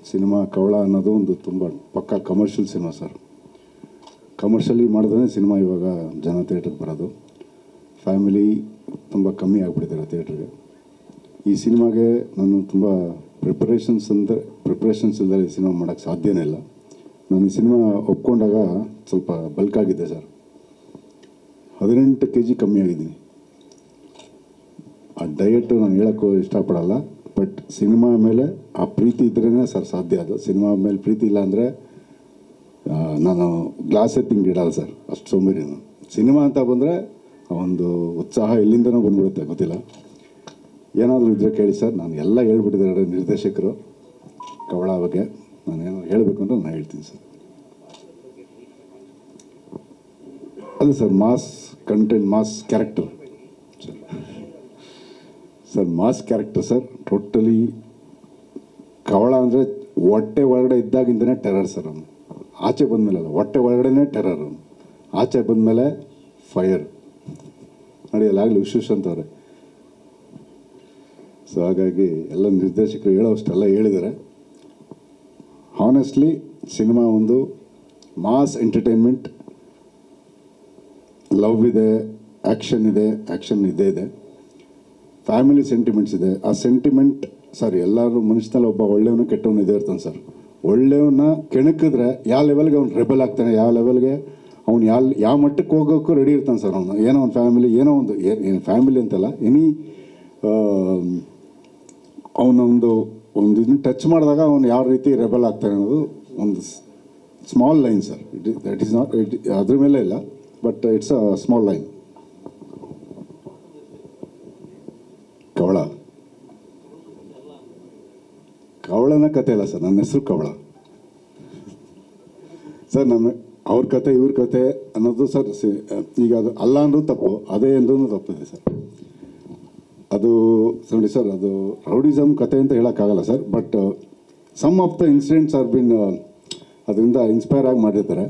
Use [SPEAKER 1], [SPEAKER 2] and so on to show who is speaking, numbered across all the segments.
[SPEAKER 1] Cinema Kavala ಅನ್ನೋದು ಒಂದು ತುಂಬ ಪಕ್ಕಾ ಕಮರ್ಷಿಯಲ್ ಸಿನಿಮಾ ಸರ್. ಕಮರ್ಷಿಯಲಿ ಮಾಡಿದ್ರೆ ಸಿನಿಮಾ ಇವಾಗ ಜನ ಥಿಯೇಟ್ರಿಗೆ ಬರೋದು. ಫ್ಯಾಮಿಲಿ ತುಂಬ ಕಮ್ಮಿ ಆಗಿಬಿಟ್ಟಿದ್ದಾರೆ ಥಿಯೇಟ್ರಿಗೆ. ಈ ಸಿನಿಮಾಗೆ ನಾನು ತುಂಬ ಪ್ರಿಪ್ರೇಷನ್ಸ್ ಇಲ್ಲದೆ ಈ ಸಿನಿಮಾ ಮಾಡೋಕ್ಕೆ ಸಾಧ್ಯನೇ ಇಲ್ಲ. ನಾನು ಈ ಸಿನಿಮಾ ಒಪ್ಕೊಂಡಾಗ ಸ್ವಲ್ಪ ಬಲ್ಕ್ ಆಗಿದ್ದೆ ಸರ್. 18 kg ಕಮ್ಮಿ ಆಗಿದ್ದೀನಿ. ಆ ಡಯಟು ನಾನು ಹೇಳೋಕ್ಕೂ ಇಷ್ಟಪಡಲ್ಲ, ಬಟ್ ಸಿನಿಮಾ ಮೇಲೆ ಆ ಪ್ರೀತಿ ಇದ್ರೇ ಸರ್ ಸಾಧ್ಯ. ಅದು ಸಿನಿಮಾ ಮೇಲೆ ಪ್ರೀತಿ ಇಲ್ಲ ಅಂದರೆ ನಾನು ಗ್ಲಾಸೇ ತಿಂಗಿಡಲ್ಲ ಸರ್, ಅಷ್ಟು ಸೋಂಬೇರಿ ನಾನು. ಸಿನಿಮಾ ಅಂತ ಬಂದರೆ ಒಂದು ಉತ್ಸಾಹ ಎಲ್ಲಿಂದನೂ ಬಂದ್ಬಿಡುತ್ತೆ, ಗೊತ್ತಿಲ್ಲ. ಏನಾದರೂ ಇದ್ದರೆ ಕೇಳಿ ಸರ್, ನಾನು ಎಲ್ಲ ಹೇಳ್ಬಿಟ್ಟಿದ್ದಾರೆ ನಿರ್ದೇಶಕರು ಕವಳ ಬಗ್ಗೆ. ನಾನೇನು ಹೇಳಬೇಕು ಅಂತ ನಾನು ಹೇಳ್ತೀನಿ ಸರ್. ಅದು sir mass content, mass character sir, mass character sir. Totally ಕವಳ ಅಂದರೆ ಹೊಟ್ಟೆ ಒಳಗಡೆ ಇದ್ದಾಗಿಂದನೇ ಟೆರರ್ ಸರ್. ಅವನು ಆಚೆ ಬಂದಮೇಲಲ್ಲ, ಹೊಟ್ಟೆ ಒಳಗಡೆನೇ ಟೆರರ್. ಅವನು ಆಚೆ ಬಂದಮೇಲೆ ಫೈರ್ ನಡೆಯಲ್ಲಾಗಲಿ ವಿಶ್ವೇಶ್ವಂತವ್ರೆ. ಸೊ ಹಾಗಾಗಿ ಎಲ್ಲ ನಿರ್ದೇಶಕರು ಹೇಳೋಷ್ಟೆಲ್ಲ ಹೇಳಿದ್ದಾರೆ. ಹಾನೆಸ್ಟ್ಲಿ ಸಿನಿಮಾ ಒಂದು ಮಾಸ್ ಎಂಟರ್ಟೈನ್ಮೆಂಟ್, ಲವ್ ಇದೆ, ಆ್ಯಕ್ಷನ್ ಇದೆ, ಫ್ಯಾಮಿಲಿ ಸೆಂಟಿಮೆಂಟ್ಸ್ ಇದೆ. ಆ ಸೆಂಟಿಮೆಂಟ್ ಸರ್, ಎಲ್ಲರೂ ಮನುಷ್ಯನಲ್ಲಿ ಒಬ್ಬ ಒಳ್ಳೆಯವನು ಕೆಟ್ಟವನು ಇದೇ ಇರ್ತಾನೆ ಸರ್. ಒಳ್ಳೆಯವನ್ನ ಕೆಣಕಿದ್ರೆ ಯಾವ ಲೆವೆಲ್ಗೆ ಅವ್ನು ರೆಬಲ್ ಆಗ್ತಾನೆ, ಯಾವ ಲೆವೆಲ್ಗೆ ಅವ್ನು ಯಾವ ಮಟ್ಟಕ್ಕೆ ಹೋಗೋಕ್ಕೂ ರೆಡಿ ಇರ್ತಾನೆ ಸರ್. ಅವನು ಏನೋ ಒಂದು ಫ್ಯಾಮಿಲಿ, ಏನೋ ಒಂದು ಫ್ಯಾಮಿಲಿ ಅಂತಲ್ಲ, ಅವನೊಂದು ಇದನ್ನ ಟಚ್ ಮಾಡಿದಾಗ ಅವನು ಯಾವ ರೀತಿ ರೆಬಲ್ ಆಗ್ತಾನೆ ಅನ್ನೋದು ಒಂದು small line sir. That is not ಅದ್ರ ಮೇಲೆ ಇಲ್ಲ, but it's a small line. ಕವಳನ ಕತೆ ಅಲ್ಲ ಸರ್, ನನ್ನ ಹೆಸರು ಕವಳ ಸರ್. ಅವ್ರ ಕತೆ ಇವ್ರ ಕತೆ ಅನ್ನೋದು ಸರ್, ಈಗ ಅದು ಅಲ್ಲ ಅಂದ್ರೂ ತಪ್ಪು, ಅದೇ ಅಂದ್ರೂ ತಪ್ಪಿದೆ ಸರ್. ಅದು ನೋಡಿ ಸರ್, ಅದು ರೌಡಿಸಮ್ ಕತೆ ಅಂತ ಹೇಳೋಕ್ಕಾಗಲ್ಲ sir. But some of the incidents are been ಅದರಿಂದ ಇನ್ಸ್ಪೈರ್ ಆಗಿ ಮಾಡಿರ್ತಾರೆ.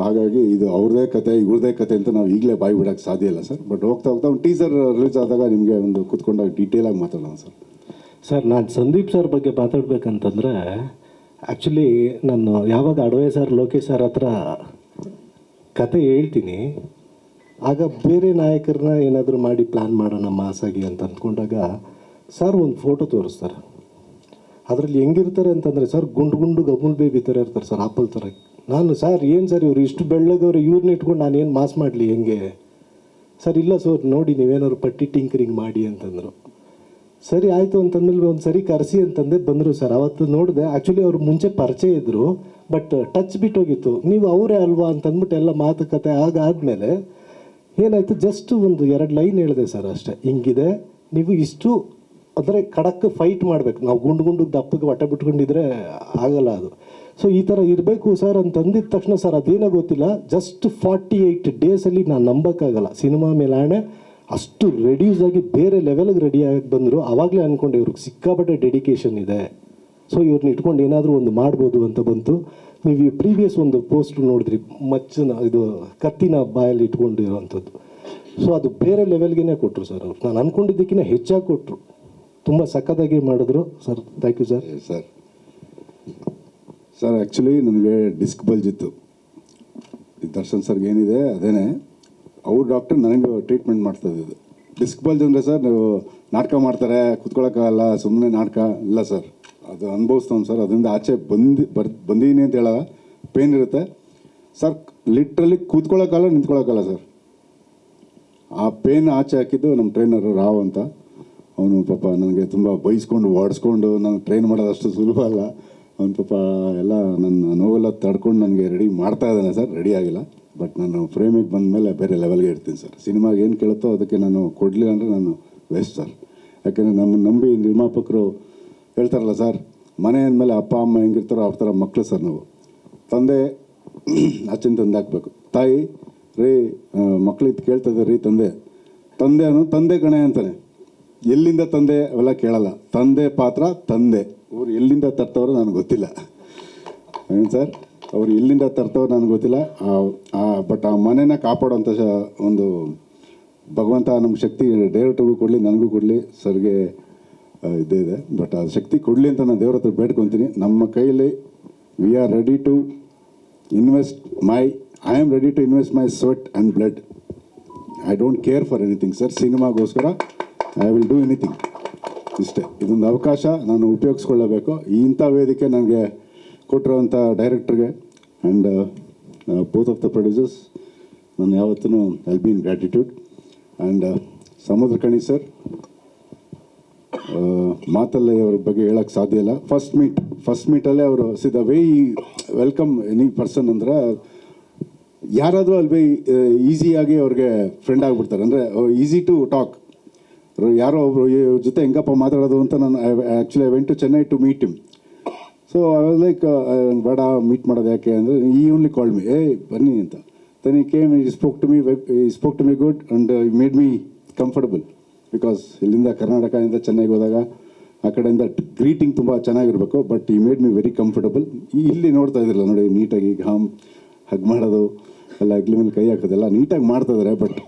[SPEAKER 1] ಹಾಗಾಗಿ ಇದು ಅವ್ರದ್ದೇ ಕತೆ ಇವ್ರದ್ದೇ ಕತೆ ಅಂತ ನಾವು ಈಗಲೇ ಬಾಯಿ ಬಿಡೋಕ್ಕೆ ಸಾಧ್ಯ ಇಲ್ಲ ಸರ್. ಬಟ್ ಹೋಗ್ತಾ ಒಂದು ಟೀಸರ್ ರಿಲೀಸ್ ಆದಾಗ ನಿಮಗೆ ಒಂದು ಕೂತ್ಕೊಂಡಾಗ ಡೀಟೇಲಾಗಿ ಮಾತಾಡೋಣ ಸರ್.
[SPEAKER 2] ಸರ್, ನಾನು ಸಂದೀಪ್ ಸರ್ ಬಗ್ಗೆ ಮಾತಾಡ್ಬೇಕಂತಂದರೆ ಆ್ಯಕ್ಚುಲಿ ನಾನು ಯಾವಾಗ ಅಡವೆ ಸರ್, ಲೋಕೇಶ್ ಸರ್ ಹತ್ರ ಕತೆ ಹೇಳ್ತೀನಿ, ಆಗ ಬೇರೆ ನಾಯಕರನ್ನ ಏನಾದರೂ ಮಾಡಿ ಪ್ಲ್ಯಾನ್ ಮಾಡೋಣ ಮಾಸಾಗಿ ಅಂತ ಅಂದ್ಕೊಂಡಾಗ ಸರ್ ಒಂದು ಫೋಟೋ ತೋರಿಸ್ತಾರೆ. ಅದರಲ್ಲಿ ಹೆಂಗಿರ್ತಾರೆ ಅಂತಂದರೆ ಸರ್, ಗುಂಡು ಗಮೂಲ್ ಬೇಬಿ ಥರ ಇರ್ತಾರೆ ಸರ್, ಆಪಲ್ ಥರ. ನಾನು ಸರ್ ಏನು ಸರ್ ಇವರು ಇಷ್ಟು ಬೆಳ್ಳಗವ್ರು, ಇವ್ರನ್ನ ಇಟ್ಕೊಂಡು ನಾನೇನು ಮಾಸ್ ಮಾಡಲಿ ಹೆಂಗೆ ಸರ್? ಇಲ್ಲ ಸರ್ ನೋಡಿ ನೀವೇನಾದ್ರು ಪಟ್ಟಿ ಟಿಂಕರಿಂಗ್ ಮಾಡಿ ಅಂತಂದರು. ಸರಿ ಆಯಿತು ಅಂತಂದ್ಮೇಲೆ ಒಂದು ಸರಿ ಕರೆಸಿ ಅಂತಂದೆ ಬಂದರು ಸರ್. ಅವತ್ತು ನೋಡಿದೆ, ಆ್ಯಕ್ಚುಲಿ ಅವ್ರು ಮುಂಚೆ ಪರಿಚಯ ಇದ್ದರು, ಬಟ್ ಟಚ್ ಬಿಟ್ಟೋಗಿತ್ತು. ನೀವು ಅವರೇ ಅಲ್ವಾ ಅಂತಂದ್ಬಿಟ್ಟು ಎಲ್ಲ ಮಾತುಕತೆ ಆದಮೇಲೆ ಏನಾಯಿತು, ಜಸ್ಟ್ ಒಂದು 2 ಲೈನ್ ಹೇಳಿದೆ ಸರ್ ಅಷ್ಟೇ. ಹಿಂಗಿದೆ, ನೀವು ಇಷ್ಟು ಅಂದರೆ ಖಡಕ್ ಫೈಟ್ ಮಾಡಬೇಕು. ನಾವು ಗುಂಡು ದಪ್ಪಗೆ ಹೊಟ್ಟೆ ಬಿಟ್ಕೊಂಡಿದ್ರೆ ಆಗಲ್ಲ ಅದು. ಸೊ ಈ ಥರ ಇರಬೇಕು ಸರ್ ಅಂತಂದಿದ ತಕ್ಷಣ ಸರ್ ಅದೇನೋ ಗೊತ್ತಿಲ್ಲ, ಜಸ್ಟ್ 48 ಡೇಸಲ್ಲಿ ನಾನು ನಂಬೋಕ್ಕಾಗಲ್ಲ, ಸಿನಿಮಾ ಮೇಲೆ ಆಣೆ ಅಷ್ಟು ರೆಡ್ಯೂಸ್ ಆಗಿ ಬೇರೆ ಲೆವೆಲ್ಗೆ ರೆಡಿಯಾಗಿ ಬಂದರು. ಆವಾಗಲೇ ಅಂದ್ಕೊಂಡೆ ಇವ್ರಿಗೆ ಸಿಕ್ಕಾಪಟ್ಟೆ ಡೆಡಿಕೇಶನ್ ಇದೆ, ಸೊ ಇವ್ರನ್ನ ಇಟ್ಕೊಂಡು ಏನಾದರೂ ಒಂದು ಮಾಡ್ಬೋದು ಅಂತ ಬಂತು. ನೀವು ಈ ಪ್ರೀವಿಯಸ್ ಒಂದು ಪೋಸ್ಟ್ ನೋಡಿದ್ರಿ, ಇದು ಕತ್ತಿನ ಬಾಯಲ್ಲಿ ಇಟ್ಕೊಂಡಿರೋವಂಥದ್ದು. ಸೊ ಅದು ಬೇರೆ ಲೆವೆಲ್ಗೆ ಕೊಟ್ಟರು ಸರ್ ಅವ್ರು. ನಾನು ಅಂದ್ಕೊಂಡಿದ್ದಕ್ಕಿಂತ ಹೆಚ್ಚಾಗಿ ಕೊಟ್ಟರು, ತುಂಬ ಸಖತ್ತಾಗಿ ಮಾಡಿದ್ರು sir. Thank you sir.
[SPEAKER 1] Sir actually ನನಗೆ ಡಿಸ್ಕ್ ಬಲ್ಜ್ ಇತ್ತು. ದರ್ಶನ್ ಸರ್ಗೆ ಏನಿದೆ ಅದೇನೆ, ಅವ್ರ ಡಾಕ್ಟರ್ ನನಗೆ ಟ್ರೀಟ್ಮೆಂಟ್ ಮಾಡ್ತಾಯಿದ್ದು. ಡಿಸ್ಕ್ ಬಲ್ಜ್ ಅಂದರೆ ಸರ್, ನೀವು ನಾಟಕ ಮಾಡ್ತಾರೆ ಕೂತ್ಕೊಳ್ಳೋಕ್ಕಾಗಲ್ಲ, ಸುಮ್ಮನೆ ನಾಟಕ ಇಲ್ಲ ಸರ್. ಅದು ಅನುಭವಿಸ್ತಾನೆ ಸರ್. ಅದರಿಂದ ಆಚೆ ಬಂದೀನಿ ಅಂತ ಹೇಳೋ ಪೇನ್ ಇರುತ್ತೆ ಸರ್. ಲಿಟ್ರಲಿ ಕೂತ್ಕೊಳ್ಳೋಕ್ಕಲ್ಲ, ನಿಂತ್ಕೊಳ್ಳೋಕ್ಕಲ್ಲ ಸರ್. ಆ ಪೇನ್ ಆಚೆ ಹಾಕಿದ್ದು ನಮ್ಮ ಟ್ರೈನರು ರಾವ್ ಅಂತ. ಅವನು ಪಾಪ ನನಗೆ ತುಂಬ ಬೈಸ್ಕೊಂಡು ಓಡಿಸ್ಕೊಂಡು ನನಗೆ ಟ್ರೈನ್ ಮಾಡೋದಷ್ಟು ಸುಲಭ ಅಲ್ಲ. ಅವನು ಪಾಪ ಎಲ್ಲ ನನ್ನ ನೋವೆಲ್ಲ ತಡ್ಕೊಂಡು ನನಗೆ ರೆಡಿ ಮಾಡ್ತಾ ಇದ್ದಾನೆ ಸರ್. ರೆಡಿ ಆಗಿಲ್ಲ, ಬಟ್ ನಾನು ಫ್ರೇಮಿಗೆ ಬಂದ ಮೇಲೆ ಬೇರೆ ಲೆವೆಲ್ಗೆ ಇರ್ತೀನಿ ಸರ್. ಸಿನಿಮಾಗೆ ಏನು ಕೇಳುತ್ತೋ ಅದಕ್ಕೆ ನಾನು ಕೊಡಲಿಲ್ಲ ಅಂದರೆ ನಾನು ವೇಸ್ಟ್ ಸರ್. ಯಾಕೆಂದರೆ ನಮ್ಮನ್ನು ನಂಬಿ ನಿರ್ಮಾಪಕರು ಹೇಳ್ತಾರಲ್ಲ ಸರ್, ಮನೆ ಅಂದಮೇಲೆ ಅಪ್ಪ ಅಮ್ಮ ಹೆಂಗಿರ್ತಾರೋ ಆ ಥರ ಮಕ್ಕಳು ಸರ್ ನಾವು. ತಂದೆ ಆಚಿನ ತಂದೆ ಹಾಕ್ಬೇಕು, ತಾಯಿ ರೀ ಮಕ್ಳು ಇದು ಕೇಳ್ತದೆ ರೀ ತಂದೆ ಅನ್ನೋ ತಂದೆ ಕಣೆ ಅಂತಾನೆ. ಎಲ್ಲಿಂದ ತಂದೆ ಅವೆಲ್ಲ ಕೇಳಲ್ಲ, ತಂದೆ ಪಾತ್ರ ತಂದೆ. ಅವ್ರು ಎಲ್ಲಿಂದ ತರ್ತವ್ರು ನನಗೆ ಗೊತ್ತಿಲ್ಲ ಏನು ಸರ್, ಅವ್ರು ಎಲ್ಲಿಂದ ತರ್ತವ್ರು ನನಗೆ ಗೊತ್ತಿಲ್ಲ. ಬಟ್ ಆ ಮನೇನ ಕಾಪಾಡೋಂಥ ಒಂದು ಭಗವಂತ ನಮ್ಮ ಶಕ್ತಿ ಡೈರೆಕ್ಟ್ರಿಗೂ ಕೊಡಲಿ, ನನಗೂ ಕೊಡಲಿ, ಸರ್ಗೆ ಇದ್ದೇ ಇದೆ. ಬಟ್ ಆ ಶಕ್ತಿ ಕೊಡಲಿ ಅಂತ ನಾನು ದೇವ್ರ ಹತ್ರ ಬೇಡ್ಕೊತೀನಿ. ನಮ್ಮ ಕೈಯಲ್ಲಿ we are ready to invest I am ready to invest my sweat and blood. I don't care for anything sir. ಸಿನಿಮಾಗೋಸ್ಕರ ಐ ವಿಲ್ ಡೂ ಎನಿಥಿಂಗ್. ಇಷ್ಟೇ. ಇದೊಂದು ಅವಕಾಶ ನಾನು ಉಪಯೋಗಿಸ್ಕೊಳ್ಳಬೇಕು. ಇಂಥ ವೇದಿಕೆ ನನಗೆ ಕೊಟ್ಟಿರೋವಂಥ ಡೈರೆಕ್ಟ್ರಿಗೆ and both of the producers ನಾನು ಯಾವತ್ತೂ I'll be in gratitude. And Samuthirakani sir, ಮಾತಲ್ಲೇ ಅವ್ರ ಬಗ್ಗೆ ಹೇಳೋಕ್ಕೆ ಸಾಧ್ಯ ಇಲ್ಲ. ಫಸ್ಟ್ ಮೀಟಲ್ಲೇ ಅವರು the way welcome any person ಅಂದರೆ ಯಾರಾದರೂ ಅಲ್ಲಿ ಬೈ ಈಸಿಯಾಗಿ ಅವ್ರಿಗೆ ಫ್ರೆಂಡ್ ಆಗಿಬಿಡ್ತಾರೆ. ಅಂದರೆ ಈಸಿ ಟು ಟಾಕ್. ಯಾರೋ ಒಬ್ಬರು ಇವ್ರ ಜೊತೆ ಹೆಂಗಪ್ಪ ಮಾತಾಡೋದು ಅಂತ ನಾನು actually I went to Chennai to meet him. So I was like ಬೇಡ ಮೀಟ್ ಮಾಡೋದು ಯಾಕೆ ಅಂದರೆ ಈ ಓನ್ಲಿ ಕಾಲ್ಡ್ ಮಿ, ಬನ್ನಿ ಅಂತ. Then he came, he spoke to me good and made me comfortable. Because ಇಲ್ಲಿಂದ ಕರ್ನಾಟಕದಿಂದ ಚೆನ್ನೈಗೆ ಹೋದಾಗ ಆ ಕಡೆಯಿಂದ ಗ್ರೀಟಿಂಗ್ ತುಂಬ ಚೆನ್ನಾಗಿರಬೇಕು. But he made me very comfortable. ಇಲ್ಲಿ ನೋಡ್ತಾ ಇದ್ದಿಲ್ಲ ನೋಡಿ, ನೀಟಾಗಿ ಹಗ್ ಮಾಡೋದು ಎಲ್ಲ ಅಗ್ಲಿ ಮೇಲೆ ಕೈ ಹಾಕೋದೆಲ್ಲ ನೀಟಾಗಿ ಮಾಡ್ತಾಯಿದ್ದಾರೆ. But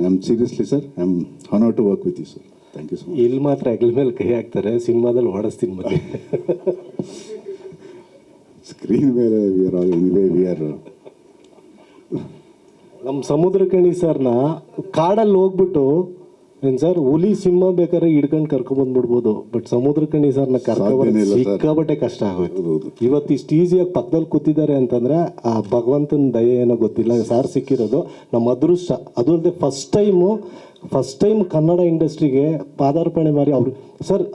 [SPEAKER 1] I am seriously sir, I am honour to work with you sir. Thank you so much.
[SPEAKER 2] ಇಲ್ಲಿ ಮಾತ್ರ ಅಗ್ಲಿ ಮೇಲೆ ಕೈ ಹಾಕ್ತಾರೆ, ಸಿನಿಮಾದಲ್ಲಿ ಓಡಿಸ್ತೀನಿ ಮತ್ತೆ.
[SPEAKER 1] ಸ್ಕ್ರೀನ್ ಮೇಲೆ we are all anyway we are.
[SPEAKER 2] ನಮ್ಮ ಸಮುದ್ರಕಣಿ ಸರ್ನ ಕಾಡಲ್ಲಿ ಹೋಗ್ಬಿಟ್ಟು ಏನು ಸರ್, ಹುಲಿ ಸಿನಿಮಾ ಬೇಕಾದ್ರೆ ಹಿಡ್ಕೊಂಡು ಕರ್ಕೊಂಬಂದ್ಬಿಡ್ಬೋದು. ಬಟ್ ಸಮುದ್ರಕಣಿ ಸರ್ನ ಕರ್ಕೊಂಡ್ಬರೋದು ಸಿಕ್ಕಾಬಟ್ಟೆ ಕಷ್ಟ ಆಗೋಯ್ತು. ಇವತ್ತು ಇಷ್ಟು ಈಸಿಯಾಗಿ ಪಕ್ಕದಲ್ಲಿ ಕೂತಿದ್ದಾರೆ ಅಂತಂದ್ರೆ ಆ ಭಗವಂತನ ದಯೆ ಏನೋ ಗೊತ್ತಿಲ್ಲ. ಸಾರ್ ಸಿಕ್ಕಿರೋದು ನಮ್ಮ ಅದೃಷ್ಟ. ಅದು ಅಲ್ಲದೆ ಫಸ್ಟ್ ಟೈಮ್ ಕನ್ನಡ ಇಂಡಸ್ಟ್ರಿಗೆ ಪಾದಾರ್ಪಣೆ ಮಾಡಿ ಅವರು ಸರ್,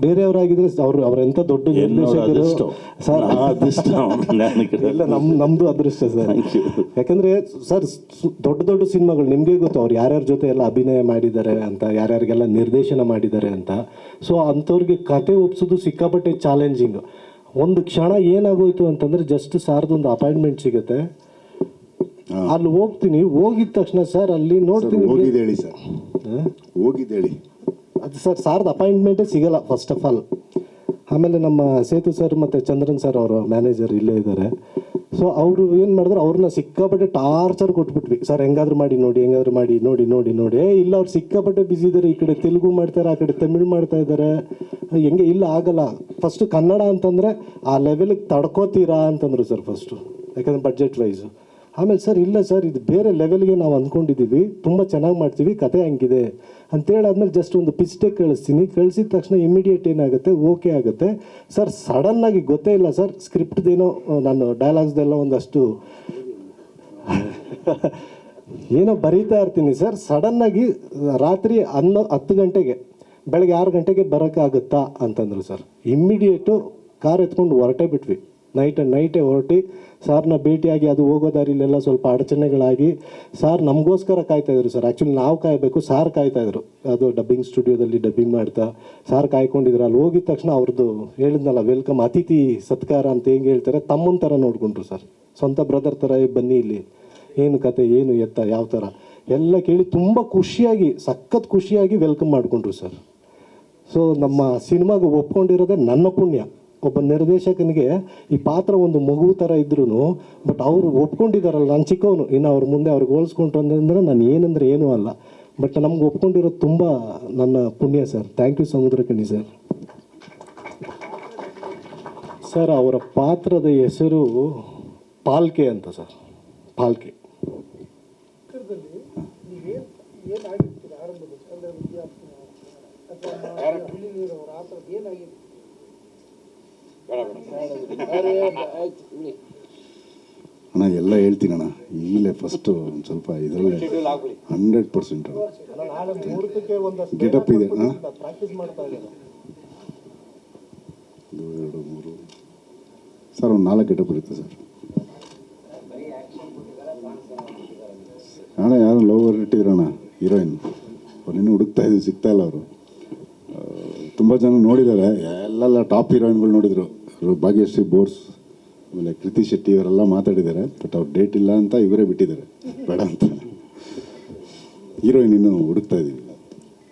[SPEAKER 2] ಬೇರೆಯವರಾಗಿದ್ರೆ ಅವ್ರೆಂಥ ದೊಡ್ಡ ನಿರ್ದೇಶಕರು ಸರ್. ಇಲ್ಲ, ನಮ್ದು ಅದೃಷ್ಟ ಸರ್. ಯಾಕಂದ್ರೆ ಸರ್, ದೊಡ್ಡ ಸಿನಿಮಾಗಳು ನಿಮಗೆ ಗೊತ್ತು, ಅವ್ರು ಯಾರ್ಯಾರ ಜೊತೆ ಎಲ್ಲ ಅಭಿನಯ ಮಾಡಿದ್ದಾರೆ ಅಂತ, ಯಾರ್ಯಾರಿಗೆಲ್ಲ ನಿರ್ದೇಶನ ಮಾಡಿದ್ದಾರೆ ಅಂತ. ಸೊ ಅಂಥವ್ರಿಗೆ ಕತೆ ಒಪ್ಸೋದು ಸಿಕ್ಕಾಪಟ್ಟೆ ಚಾಲೆಂಜಿಂಗ್. ಒಂದು ಕ್ಷಣ ಏನಾಗೋಯ್ತು ಅಂತಂದ್ರೆ, ಜಸ್ಟ್ ಸಾರ್ದೊಂದು ಅಪಾಯಿಂಟ್ಮೆಂಟ್ ಸಿಗುತ್ತೆ, ಅಲ್ಲಿ ಹೋಗ್ತೀನಿ. ಹೋಗಿದ ತಕ್ಷಣ ಸರ್ ಅಲ್ಲಿ ನೋಡ್ತೀನಿ,
[SPEAKER 1] ಹೋಗಿದ್ದೇಳಿ ಸರ್, ಹೋಗಿದ್ದೇಳಿ
[SPEAKER 2] ಅದು ಸರ್ ಸಾರ್ದು ಅಪಾಯಿಂಟ್ಮೆಂಟೇ ಸಿಗಲ್ಲ ಫಸ್ಟ್ ಆಫ್ ಆಲ್. ಆಮೇಲೆ ನಮ್ಮ ಸೇತು ಸರ್ ಮತ್ತು ಚಂದ್ರನ್ ಸರ್ ಅವರು ಮ್ಯಾನೇಜರ್ ಇಲ್ಲೇ ಇದ್ದಾರೆ. ಸೊ ಅವರು ಏನು ಮಾಡಿದ್ರು, ಅವ್ರನ್ನ ಸಿಕ್ಕಾಪಟ್ಟೆ ಟಾರ್ಚರ್ ಕೊಟ್ಬಿಟ್ವಿ. ಸರ್ ಹೆಂಗಾದ್ರೂ ಮಾಡಿ ನೋಡಿ ನೋಡಿ. ಇಲ್ಲ, ಅವ್ರು ಸಿಕ್ಕಾಪಟ್ಟೆ ಬಿಸಿ ಇದ್ದಾರೆ. ಈ ಕಡೆ ತೆಲುಗು ಮಾಡ್ತಾರೆ, ಆ ಕಡೆ ತಮಿಳು ಮಾಡ್ತಾ ಇದ್ದಾರೆ. ಹೆಂಗೆ ಇಲ್ಲ ಆಗಲ್ಲ. ಫಸ್ಟು ಕನ್ನಡ ಅಂತಂದರೆ ಆ ಲೆವೆಲಿಗೆ ತಡ್ಕೋತೀರಾ ಅಂತಂದರು ಸರ್ ಫಸ್ಟು, ಯಾಕಂದರೆ ಬಡ್ಜೆಟ್ ವೈಸು. ಆಮೇಲೆ ಸರ್ ಇಲ್ಲ ಸರ್, ಇದು ಬೇರೆ ಲೆವೆಲ್ಗೆ ನಾವು ಅಂದ್ಕೊಂಡಿದ್ದೀವಿ, ತುಂಬ ಚೆನ್ನಾಗಿ ಮಾಡ್ತೀವಿ, ಕತೆ ಹಂಗಿದೆ ಅಂತೇಳಾದ್ಮೇಲೆ ಜಸ್ಟ್ ಒಂದು ಪಿಸ್ಟೇಕ್ ಕಳಿಸಿದ ತಕ್ಷಣ ಇಮಿಡಿಯೇಟ್ ಏನಾಗುತ್ತೆ, ಓಕೆ ಆಗುತ್ತೆ ಸರ್. ಸಡನ್ನಾಗಿ ಗೊತ್ತೇ ಇಲ್ಲ ಸರ್, ಸ್ಕ್ರಿಪ್ಟ್ದೇನೋ ನಾನು ಡೈಲಾಗ್ಸ್ದೆಲ್ಲ ಒಂದಷ್ಟು ಏನೋ ಬರೀತಾ ಇರ್ತೀನಿ ಸರ್. ಸಡನ್ನಾಗಿ ರಾತ್ರಿ 10 ಗಂಟೆಗೆ, ಬೆಳಗ್ಗೆ 6 ಗಂಟೆಗೆ ಬರೋಕ್ಕಾಗುತ್ತಾ ಅಂತಂದರು ಸರ್. ಇಮ್ಮಿಡಿಯೇಟು ಕಾರ್ ಎತ್ಕೊಂಡು ಹೊರಟೇ ಬಿಟ್ವಿ. ನೈಟೇ ಹೊರಟಿ ಸಾರ್ನ ಭೇಟಿಯಾಗಿ, ಅದು ಹೋಗೋ ದಾರಿಲೆಲ್ಲ ಸ್ವಲ್ಪ ಅಡಚಣೆಗಳಾಗಿ ಸಾರ್ ನಮಗೋಸ್ಕರ ಕಾಯ್ತಾಯಿದ್ರು ಸರ್. ಆ್ಯಕ್ಚುಲಿ ನಾವು ಕಾಯಬೇಕು, ಸಾರ್ ಕಾಯ್ತಾಯಿದ್ರು. ಅದು ಡಬ್ಬಿಂಗ್ ಸ್ಟುಡಿಯೋದಲ್ಲಿ ಡಬ್ಬಿಂಗ್ ಮಾಡ್ತಾ ಸಾರ್ ಕಾಯ್ಕೊಂಡಿದ್ರು. ಅಲ್ಲಿ ಹೋಗಿದ ತಕ್ಷಣ ಅವ್ರದ್ದು ಹೇಳಿದ್ನಲ್ಲ, ವೆಲ್ಕಮ್, ಅತಿಥಿ ಸತ್ಕಾರ ಅಂತ ಹೆಂಗೆ ಹೇಳ್ತಾರೆ, ತಮ್ಮನ ಥರ ನೋಡಿಕೊಂಡ್ರು ಸರ್. ಸ್ವಂತ ಬ್ರದರ್ ಥರ, ಬನ್ನಿ ಇಲ್ಲಿ ಏನು ಕತೆ, ಏನು ಎತ್ತ, ಯಾವ ಥರ ಎಲ್ಲ ಕೇಳಿ ತುಂಬ ಖುಷಿಯಾಗಿ, ಸಖತ್ ಖುಷಿಯಾಗಿ ವೆಲ್ಕಮ್ ಮಾಡಿಕೊಂಡ್ರು ಸರ್. ಸೊ ನಮ್ಮ ಸಿನಿಮಾಗೆ ಒಪ್ಕೊಂಡಿರೋದೇ ನನ್ನ ಪುಣ್ಯ. ಒಬ್ಬ ನಿರ್ದೇಶಕನಿಗೆ ಈ ಪಾತ್ರ ಒಂದು ಮಗು ಥರ ಇದ್ರೂ, ಬಟ್ ಅವರು ಒಪ್ಕೊಂಡಿದ್ದಾರಲ್ಲ. ನಾನು ಚಿಕ್ಕವನು, ಇನ್ನು ಅವ್ರ ಮುಂದೆ ಅವ್ರಿಗೆ ಹೋಲಿಸ್ಕೊಂಡ್ರು ಅಂದರೆ ನಾನು ಏನಂದರೆ ಏನೂ ಅಲ್ಲ. ಬಟ್ ನಮ್ಗೆ ಒಪ್ಕೊಂಡಿರೋದು ತುಂಬ ನನ್ನ ಪುಣ್ಯ sir. Thank you Samuthirakani sir. Sir ಅವರ ಪಾತ್ರದ ಹೆಸರು ಪಾಲ್ಕೆ ಅಂತ ಸರ್. ಪಾಲ್ಕೆ.
[SPEAKER 1] ಅಣ್ಣ ಎಲ್ಲ ಹೇಳ್ತೀನಿ ಅಣ್ಣ, ಈಗಲೇ ಫಸ್ಟು ಒಂದು ಸ್ವಲ್ಪ ಇದರಲ್ಲಿ 100% ಗೆಟಪ್ ಇದೆ. 1, 2, 3 ಸರ್, ಒಂದು 4 ಗೆಟಪ್ ಇರುತ್ತೆ ಸರ್. ಅಣ್ಣ ಯಾರು ಲವ್ ಇಟ್ಟಿದ್ರಣ್ಣ ಹೀರೋಯಿನ್, ಅವ್ರನ್ನೇನು ಹುಡುಕ್ತಾ ಇದ್ದೀವಿ, ಸಿಗ್ತಾ ಇಲ್ಲ ಅವರು. ತುಂಬ ಜನ ನೋಡಿದ್ದಾರೆ, ಎಲ್ಲ ಟಾಪ್ ಹೀರೋಯಿನ್ಗಳು ನೋಡಿದರು. ಭಾಗ್ಯಶ್ರೀ ಬೋರ್ಸ್, ಆಮೇಲೆ ಕೃತಿ ಶೆಟ್ಟಿ ಇವರೆಲ್ಲ ಮಾತಾಡಿದ್ದಾರೆ. ಬಟ್ ಅವ್ರು ಡೇಟ್ ಇಲ್ಲ ಅಂತ ಇವರೇ ಬಿಟ್ಟಿದ್ದಾರೆ, ಬೇಡ ಅಂತ. ಹೀರೋಯಿನ್ ಇನ್ನೂ ಹುಡುಕ್ತಾ ಇದ್ದೀವಿ.